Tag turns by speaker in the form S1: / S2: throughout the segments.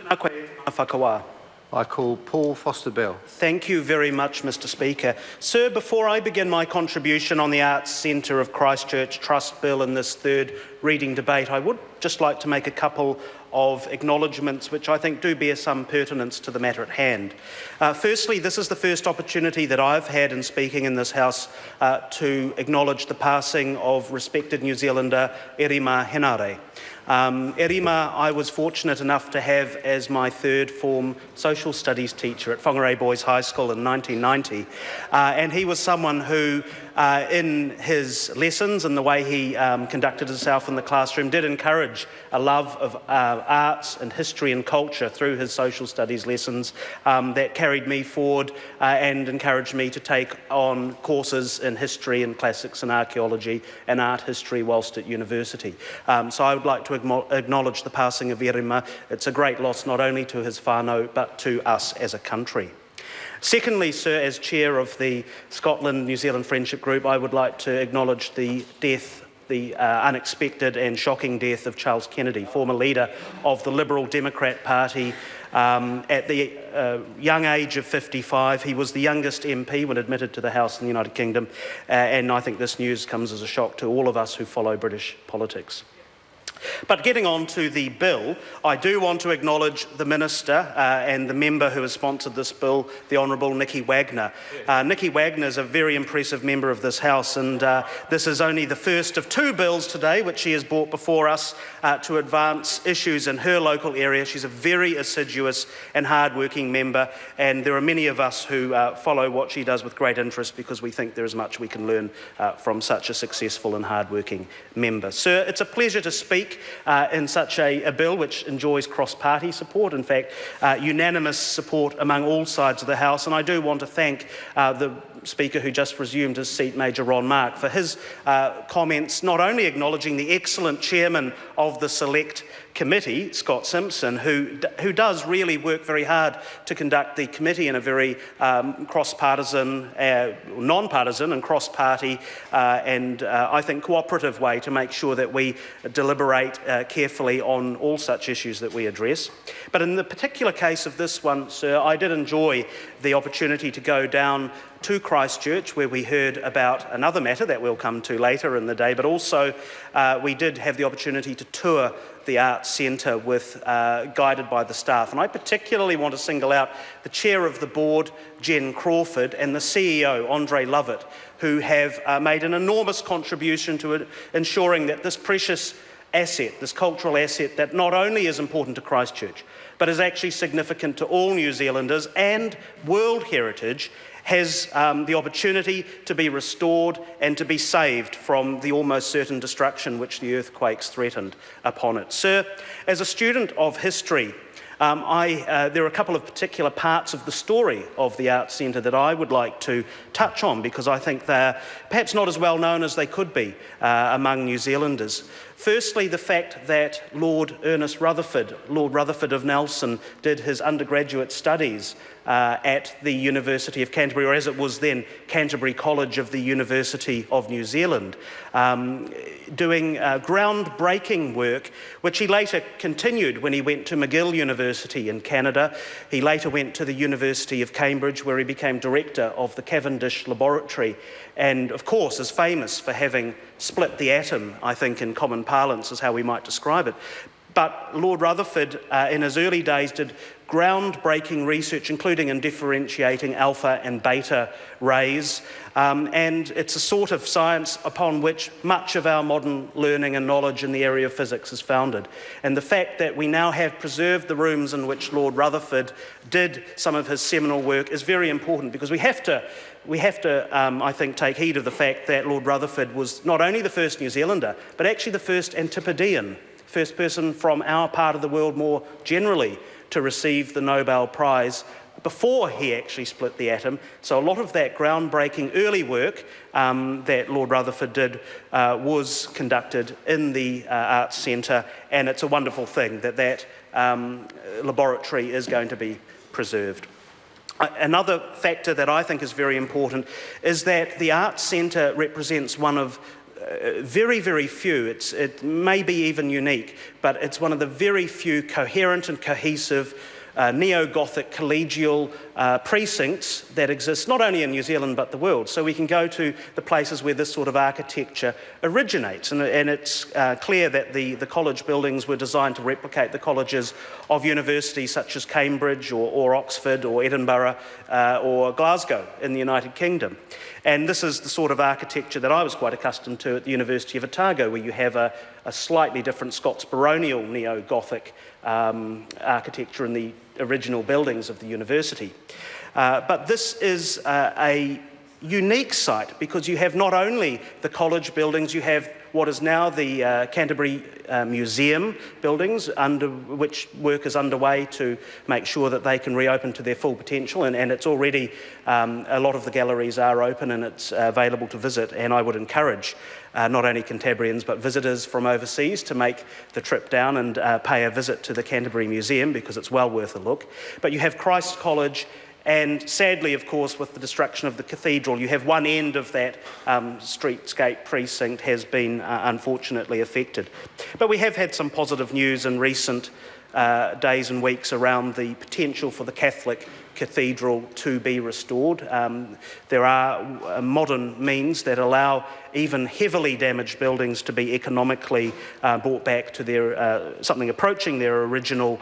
S1: Tēnā koe, tēnā whakawā.
S2: I call Paul Foster-Bell.
S1: Thank you very much, Mr. Speaker. Sir, before I begin my contribution on the Arts Centre of Christchurch Trust Bill in this third reading debate, I would just like to make a couple of acknowledgements which I think do bear some pertinence to the matter at hand. Firstly, this is the first opportunity that I've had in speaking in this House to acknowledge the passing of respected New Zealander Erima Henare. Erima, I was fortunate enough to have as my third form social studies teacher at Whangarei Boys High School in 1990, and he was someone who in his lessons and the way he conducted himself in the classroom did encourage a love of arts and history and culture through his social studies lessons that carried me forward and encouraged me to take on courses in history and classics and archaeology and art history whilst at university. So I would like to acknowledge the passing of Erima. It's a great loss not only to his whānau but to us as a country. Secondly, sir, as chair of the Scotland-New Zealand Friendship Group, I would like to acknowledge the death, the unexpected and shocking death of Charles Kennedy, former leader of the Liberal Democrat Party. At the young age of 55, he was the youngest MP when admitted to the House in the United Kingdom, and I think this news comes as a shock to all of us who follow British politics. But getting on to the bill, I do want to acknowledge the Minister and the member who has sponsored this bill, the Honourable Nicky Wagner. Nicky Wagner is a very impressive member of this House, and this is only the first of two bills today which she has brought before us to advance issues in her local area. She's a very assiduous and hard-working member, and there are many of us who follow what she does with great interest because we think there is much we can learn from such a successful and hard-working member. Sir, it's a pleasure to speak in such a bill which enjoys cross-party support, in fact, unanimous support among all sides of the House. And I do want to thank the Speaker who just resumed his seat, Major Ron Mark, for his comments, not only acknowledging the excellent chairman of the Select Committee, Scott Simpson, who does really work very hard to conduct the committee in a very cross-partisan, non-partisan and cross-party and I think cooperative way to make sure that we deliberate carefully on all such issues that we address. But in the particular case of this one, sir, I did enjoy the opportunity to go down to Christchurch, where we heard about another matter that we'll come to later in the day, but also we did have the opportunity to tour the Arts Centre with guided by the staff. And I particularly want to single out the chair of the board, Jen Crawford, and the CEO, Andre Lovett, who have made an enormous contribution to ensuring that this precious asset, this cultural asset that not only is important to Christchurch, but is actually significant to all New Zealanders and world heritage, has the opportunity to be restored and to be saved from the almost certain destruction which the earthquakes threatened upon it. Sir, as a student of history, there are a couple of particular parts of the story of the Arts Centre that I would like to touch on because I think they're perhaps not as well known as they could be among New Zealanders. Firstly, the fact that Lord Ernest Rutherford, Lord Rutherford of Nelson, did his undergraduate studies at the University of Canterbury, or as it was then, Canterbury College of the University of New Zealand, doing groundbreaking work, which he later continued when he went to McGill University in Canada. He later went to the University of Cambridge, where he became director of the Cavendish Laboratory, and of course is famous for having split the atom, I think in common parlance is how we might describe it. But Lord Rutherford, in his early days, did groundbreaking research, including in differentiating alpha and beta rays, and it's a sort of science upon which much of our modern learning and knowledge in the area of physics is founded. And the fact that we now have preserved the rooms in which Lord Rutherford did some of his seminal work is very important, because we have to, I think, take heed of the fact that Lord Rutherford was not only the first New Zealander, but actually the first Antipodean, first person from our part of the world more generally to receive the Nobel Prize before he actually split the atom. So a lot of that groundbreaking early work that Lord Rutherford did was conducted in the Arts Centre, and it's a wonderful thing that that laboratory is going to be preserved. Another factor that I think is very important is that the Arts Centre represents one of very, very few, it may be even unique, but it's one of the very few coherent and cohesive neo-Gothic collegial precincts that exist not only in New Zealand but the world. So we can go to the places where this sort of architecture originates, and it's clear that the college buildings were designed to replicate the colleges of universities such as Cambridge or Oxford or Edinburgh or Glasgow in the United Kingdom. And this is the sort of architecture that I was quite accustomed to at the University of Otago, where you have a slightly different Scots baronial neo-Gothic architecture in the original buildings of the university. But this is a unique site because you have not only the college buildings, you have what is now the Canterbury Museum buildings, under which work is underway to make sure that they can reopen to their full potential, and it's already, a lot of the galleries are open and it's available to visit, and I would encourage not only Cantabrians but visitors from overseas to make the trip down and pay a visit to the Canterbury Museum because it's well worth a look. But you have Christ College, and sadly, of course, with the destruction of the cathedral, you have one end of that streetscape precinct has been unfortunately affected. But we have had some positive news in recent days and weeks around the potential for the Catholic cathedral to be restored. There are modern means that allow even heavily damaged buildings to be economically brought back to their something approaching their original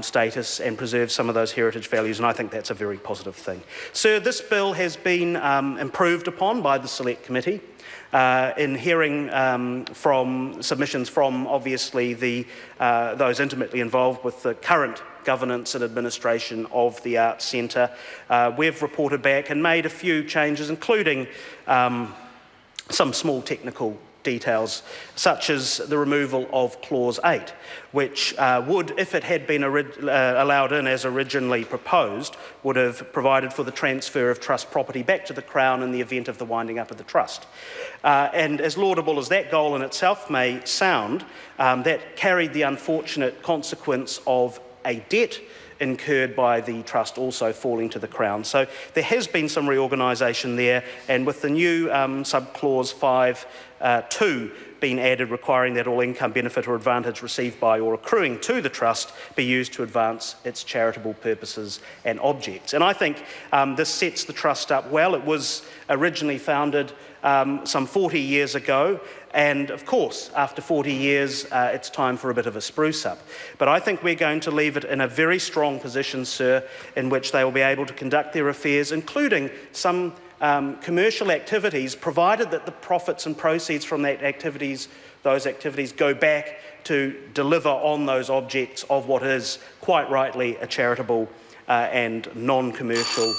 S1: status and preserve some of those heritage values, and I think that's a very positive thing. Sir, this bill has been improved upon by the Select Committee in hearing from submissions from obviously those intimately involved with the current governance and administration of the Arts Centre. We've reported back and made a few changes, including some small technical details, such as the removal of Clause 8, which would, if it had been allowed in as originally proposed, would have provided for the transfer of trust property back to the Crown in the event of the winding up of the trust. And as laudable as that goal in itself may sound, that carried the unfortunate consequence of a debt incurred by the trust also falling to the Crown. So there has been some reorganisation there, and with the new subclause 5(2) being added, requiring that all income, benefit or advantage received by or accruing to the trust be used to advance its charitable purposes and objects. And I think this sets the trust up well. It was originally founded some 40 years ago, and of course, after 40 years, it's time for a bit of a spruce up. But I think we're going to leave it in a very strong position, sir, in which they will be able to conduct their affairs, including some commercial activities, provided that the profits and proceeds from those activities go back to deliver on those objects of what is, quite rightly, a charitable and non-commercial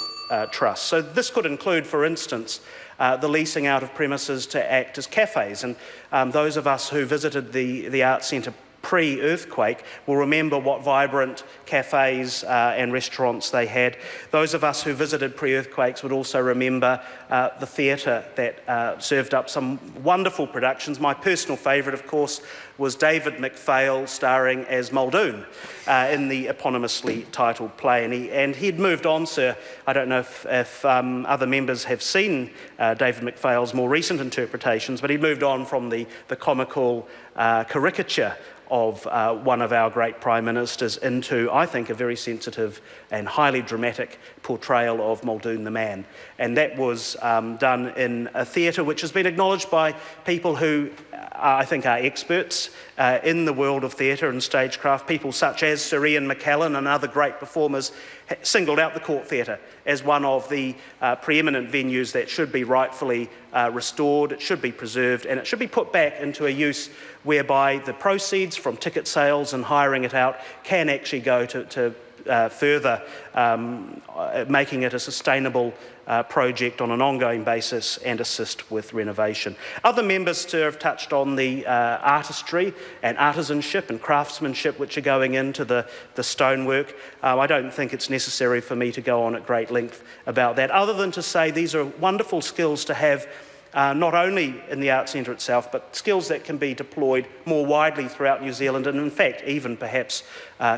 S1: trust. So this could include, for instance, the leasing out of premises to act as cafes. And those of us who visited the Arts Centre pre-earthquake will remember what vibrant cafes and restaurants they had. Those of us who visited pre-earthquakes would also remember the theatre that served up some wonderful productions. My personal favourite, of course, was David McPhail starring as Muldoon in the eponymously titled play. And he'd moved on, sir. I don't know if other members have seen David McPhail's more recent interpretations, but he'd moved on from the comical caricature of one of our great Prime Ministers into, I think, a very sensitive and highly dramatic portrayal of Muldoon the Man. And that was done in a theatre which has been acknowledged by people who I think are experts in the world of theatre and stagecraft. People such as Sir Ian McKellen and other great performers singled out the Court Theatre as one of the preeminent venues that should be rightfully restored, it should be preserved, and it should be put back into a use whereby the proceeds from ticket sales and hiring it out can actually go to further making it a sustainable project on an ongoing basis and assist with renovation. Other members have touched on the artistry and artisanship and craftsmanship which are going into the stonework. I don't think it's necessary for me to go on at great length about that, other than to say these are wonderful skills to have not only in the Arts Centre itself, but skills that can be deployed more widely throughout New Zealand and in fact even perhaps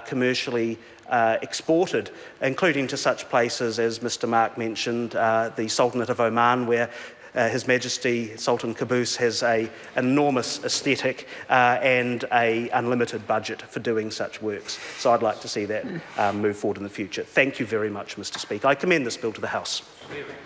S1: commercially exported, including to such places as Mr. Mark mentioned, the Sultanate of Oman, where His Majesty Sultan Qaboos has an enormous aesthetic and an unlimited budget for doing such works. So I'd like to see that move forward in the future. Thank you very much, Mr. Speaker. I commend this bill to the House.